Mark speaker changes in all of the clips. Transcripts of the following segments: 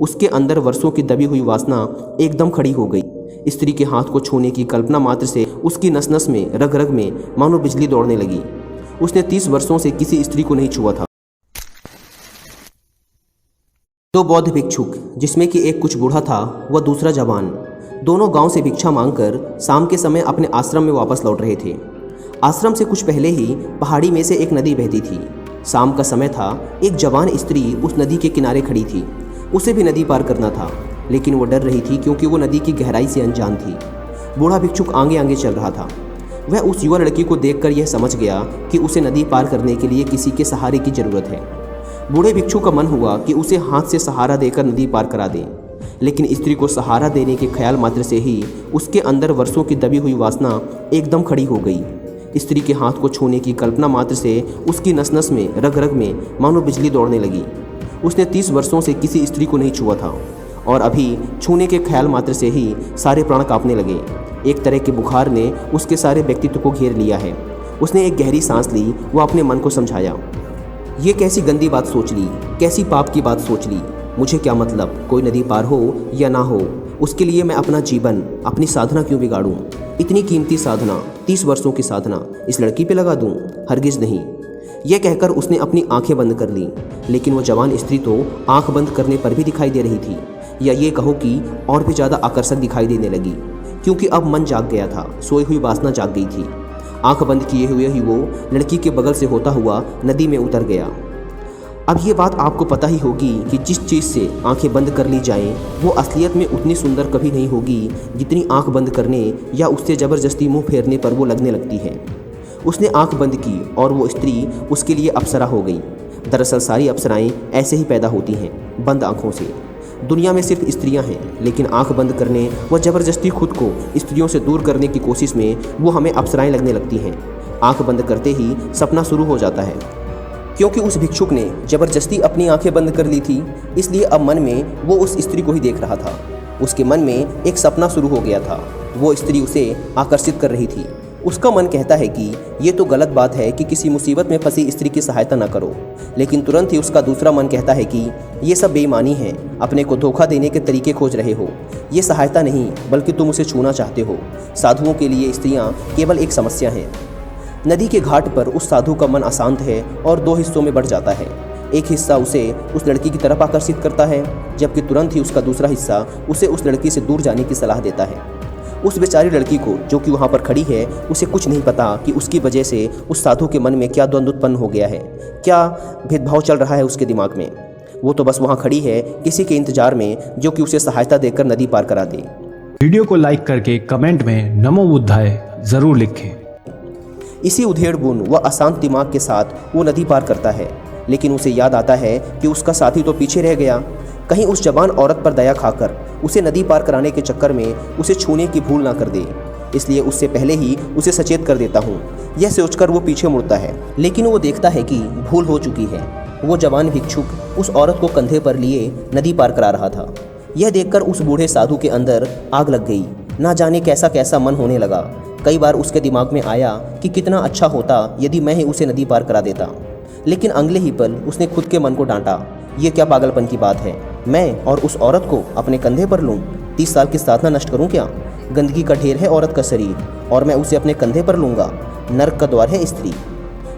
Speaker 1: उसके अंदर वर्षों की दबी हुई वासना एकदम खड़ी हो गई। स्त्री के हाथ को छूने की कल्पना मात्र से उसकी नस नस में, रग रग में मानो बिजली दौड़ने लगी। उसने 30 वर्षों से किसी स्त्री को नहीं छुआ था। दो बौद्ध भिक्षुक, जिसमें कि एक कुछ बूढ़ा था व दूसरा जवान, दोनों गांव से भिक्षा मांगकर शाम के समय अपने आश्रम में वापस लौट रहे थे। आश्रम से कुछ पहले ही पहाड़ी में से एक नदी बहती थी। शाम का समय था। एक जवान स्त्री उस नदी के किनारे खड़ी थी। उसे भी नदी पार करना था, लेकिन वो डर रही थी क्योंकि वो नदी की गहराई से अनजान थी। बूढ़ा भिक्षुक आगे आगे चल रहा था। वह उस युवा लड़की को देखकर यह समझ गया कि उसे नदी पार करने के लिए किसी के सहारे की जरूरत है। बूढ़े भिक्षु का मन हुआ कि उसे हाथ से सहारा देकर नदी पार करा दे, लेकिन स्त्री को सहारा देने के ख्याल मात्र से ही उसके अंदर वर्षों की दबी हुई वासना एकदम खड़ी हो गई। स्त्री के हाथ को छूने की कल्पना मात्र से उसकी नस नस में, रग रग में मानो बिजली दौड़ने लगी। उसने 30 वर्षों से किसी स्त्री को नहीं छुआ था और अभी छूने के ख्याल मात्र से ही सारे प्राण कांपने लगे। एक तरह के बुखार ने उसके सारे व्यक्तित्व को घेर लिया है। उसने एक गहरी सांस ली। वो अपने मन को समझाया, ये कैसी गंदी बात सोच ली, कैसी पाप की बात सोच ली। मुझे क्या मतलब, कोई नदी पार हो या ना हो, उसके लिए मैं अपना जीवन, अपनी साधना क्यों बिगाड़ूं? इतनी कीमती साधना, 30 वर्षों की साधना इस लड़की पे लगा दूं? हरगिज़ नहीं। यह कहकर उसने अपनी आंखें बंद कर ली, लेकिन वो जवान स्त्री तो आंख बंद करने पर भी दिखाई दे रही थी, या ये कहो कि और भी ज़्यादा आकर्षक दिखाई देने लगी, क्योंकि अब मन जाग गया था। सोई हुई वासना जाग गई थी। आंख बंद किए हुए ही वो लड़की के बगल से होता हुआ नदी में उतर गया। अब ये बात आपको पता ही होगी कि जिस चीज़ से आंखें बंद कर ली जाएं, वो असलियत में उतनी सुंदर कभी नहीं होगी जितनी आंख बंद करने या उससे ज़बरदस्ती मुंह फेरने पर वो लगने लगती है। उसने आंख बंद की और वो स्त्री उसके लिए अप्सरा हो गई। दरअसल सारी अप्सराएं ऐसे ही पैदा होती हैं, बंद आँखों से। दुनिया में सिर्फ स्त्रियां हैं, लेकिन आंख बंद करने व ज़बरदस्ती खुद को स्त्रियों से दूर करने की कोशिश में वो हमें अप्सराएं लगने लगती हैं। आंख बंद करते ही सपना शुरू हो जाता है। क्योंकि उस भिक्षुक ने ज़बरदस्ती अपनी आंखें बंद कर ली थी, इसलिए अब मन में वो उस स्त्री को ही देख रहा था। उसके मन में एक सपना शुरू हो गया था। वो स्त्री उसे आकर्षित कर रही थी। उसका मन कहता है कि ये तो गलत बात है कि किसी मुसीबत में फंसी स्त्री की सहायता न करो, लेकिन तुरंत ही उसका दूसरा मन कहता है कि ये सब बेईमानी है, अपने को धोखा देने के तरीके खोज रहे हो। ये सहायता नहीं, बल्कि तुम उसे छूना चाहते हो। साधुओं के लिए स्त्रियां केवल एक समस्या हैं। नदी के घाट पर उस साधु का मन अशांत है और 2 हिस्सों में बढ़ जाता है। एक हिस्सा उसे उस लड़की की तरफ आकर्षित करता है, जबकि तुरंत ही उसका दूसरा हिस्सा उसे उस लड़की से दूर जाने की सलाह देता है। उस बेचारी लड़की को, जो कि वहाँ पर खड़ी है, उसे कुछ नहीं पता कि उसकी वजह से उस साधु के मन में क्या द्वंद्व उत्पन्न हो गया है, क्या भेदभाव चल रहा है उसके दिमाग में। वो तो बस वहाँ खड़ी है किसी के इंतजार में, जो कि उसे सहायता देकर नदी पार करा दे।
Speaker 2: वीडियो को लाइक करके कमेंट में नमो बुद्धाय जरूर लिखें।
Speaker 1: इसी उधेड़-बुन व अशांत दिमाग के साथ वो नदी पार करता है, लेकिन उसे याद आता है कि उसका साथी तो पीछे रह गया। कहीं उस जवान औरत पर दया खाकर उसे नदी पार कराने के चक्कर में उसे छूने की भूल ना कर दे, इसलिए उससे पहले ही उसे सचेत कर देता हूँ। यह सोचकर वो पीछे मुड़ता है, लेकिन वो देखता है कि भूल हो चुकी है। वो जवान भिक्षुक उस औरत को कंधे पर लिए नदी पार करा रहा था। यह देखकर उस बूढ़े साधु के अंदर आग लग गई। ना जाने कैसा कैसा मन होने लगा। कई बार उसके दिमाग में आया कि कितना अच्छा होता यदि मैं ही उसे नदी पार करा देता, लेकिन अगले ही पल उसने खुद के मन को डांटा। ये क्या पागलपन की बात है, मैं और उस औरत को अपने कंधे पर लूँ? 30 साल की साधना नष्ट करूँ क्या? गंदगी का ढेर है औरत का शरीर, और मैं उसे अपने कंधे पर लूँगा? नर्क का द्वार है स्त्री।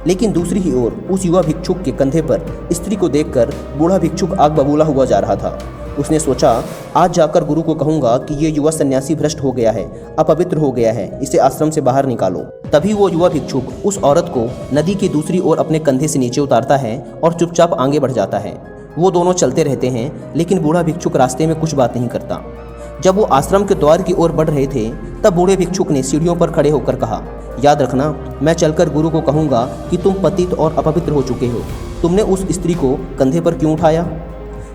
Speaker 1: लेकिन दूसरी ही ओर उस युवा भिक्षुक के कंधे पर स्त्री को देखकर बूढ़ा भिक्षुक आग बबूला हुआ जा रहा था। उसने सोचा, आज जाकर गुरु को कहूँगा कि ये युवा सन्यासी भ्रष्ट हो गया है, अपवित्र हो गया है, इसे आश्रम से बाहर निकालो। तभी वो युवा भिक्षुक उस औरत को नदी की दूसरी ओर अपने कंधे से नीचे उतारता है और चुपचाप आगे बढ़ जाता है। वो दोनों चलते रहते हैं, लेकिन बूढ़ा भिक्षुक रास्ते में कुछ बात नहीं करता। जब वो आश्रम के द्वार की ओर बढ़ रहे थे, तब बूढ़े भिक्षुक ने सीढ़ियों पर खड़े होकर कहा, याद रखना, मैं चलकर गुरु को कहूँगा कि तुम पतित और अपवित्र हो चुके हो। तुमने उस स्त्री को कंधे पर क्यों उठाया?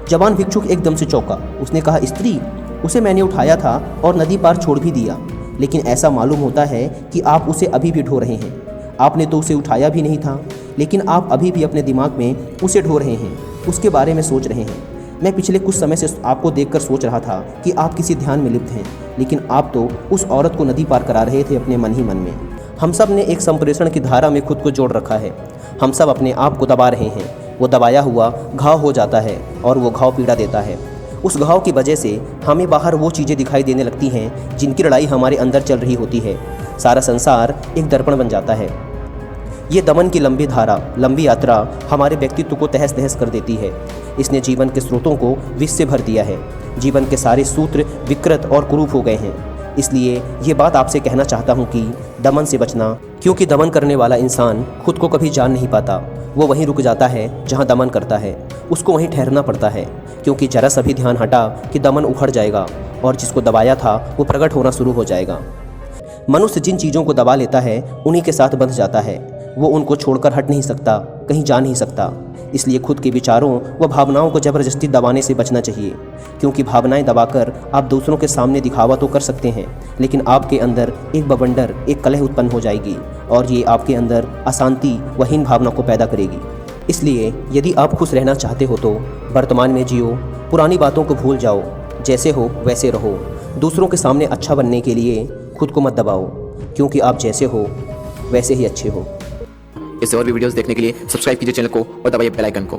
Speaker 1: जवान भिक्षुक एकदम से चौंका। उसने कहा, स्त्री? उसे मैंने उठाया था और नदी पार छोड़ भी दिया, लेकिन ऐसा मालूम होता है कि आप उसे अभी भी ढो रहे हैं। आपने तो उसे उठाया भी नहीं था, लेकिन आप अभी भी अपने दिमाग में उसे ढो रहे हैं, उसके बारे में सोच रहे हैं। मैं पिछले कुछ समय से आपको देखकर सोच रहा था कि आप किसी ध्यान में लिप्त हैं, लेकिन आप तो उस औरत को नदी पार करा रहे थे अपने मन ही मन में। हम सब ने एक संप्रेषण की धारा में खुद को जोड़ रखा है। हम सब अपने आप को दबा रहे हैं। वो दबाया हुआ घाव हो जाता है और वो घाव पीड़ा देता है। उस घाव की वजह से हमें बाहर वो चीज़ें दिखाई देने लगती हैं जिनकी लड़ाई हमारे अंदर चल रही होती है। सारा संसार एक दर्पण बन जाता है। ये दमन की लंबी धारा, लंबी यात्रा हमारे व्यक्तित्व को तहस नहस कर देती है। इसने जीवन के स्रोतों को विष से भर दिया है। जीवन के सारे सूत्र विकृत और कुरूप हो गए हैं। इसलिए ये बात आपसे कहना चाहता हूँ कि दमन से बचना, क्योंकि दमन करने वाला इंसान खुद को कभी जान नहीं पाता। वो वहीं रुक जाता है जहाँ दमन करता है, उसको वहीं ठहरना पड़ता है, क्योंकि जरा सा भी ध्यान हटा कि दमन उखड़ जाएगा और जिसको दबाया था वो प्रकट होना शुरू हो जाएगा। मनुष्य जिन चीज़ों को दबा लेता है उन्हीं के साथ बंध जाता है। वो उनको छोड़कर हट नहीं सकता, कहीं जा नहीं सकता। इसलिए खुद के विचारों व भावनाओं को ज़बरदस्ती दबाने से बचना चाहिए, क्योंकि भावनाएं दबाकर आप दूसरों के सामने दिखावा तो कर सकते हैं, लेकिन आपके अंदर एक बवंडर, एक कलह उत्पन्न हो जाएगी और ये आपके अंदर अशांति व हीन भावना को पैदा करेगी। इसलिए यदि आप खुश रहना चाहते हो तो वर्तमान में जियो, पुरानी बातों को भूल जाओ, जैसे हो वैसे रहो। दूसरों के सामने अच्छा बनने के लिए खुद को मत दबाओ, क्योंकि आप जैसे हो वैसे ही अच्छे हो।
Speaker 3: इससे और भी वीडियोस देखने के लिए सब्सक्राइब कीजिए चैनल को और दबाइए बेल आइकन को।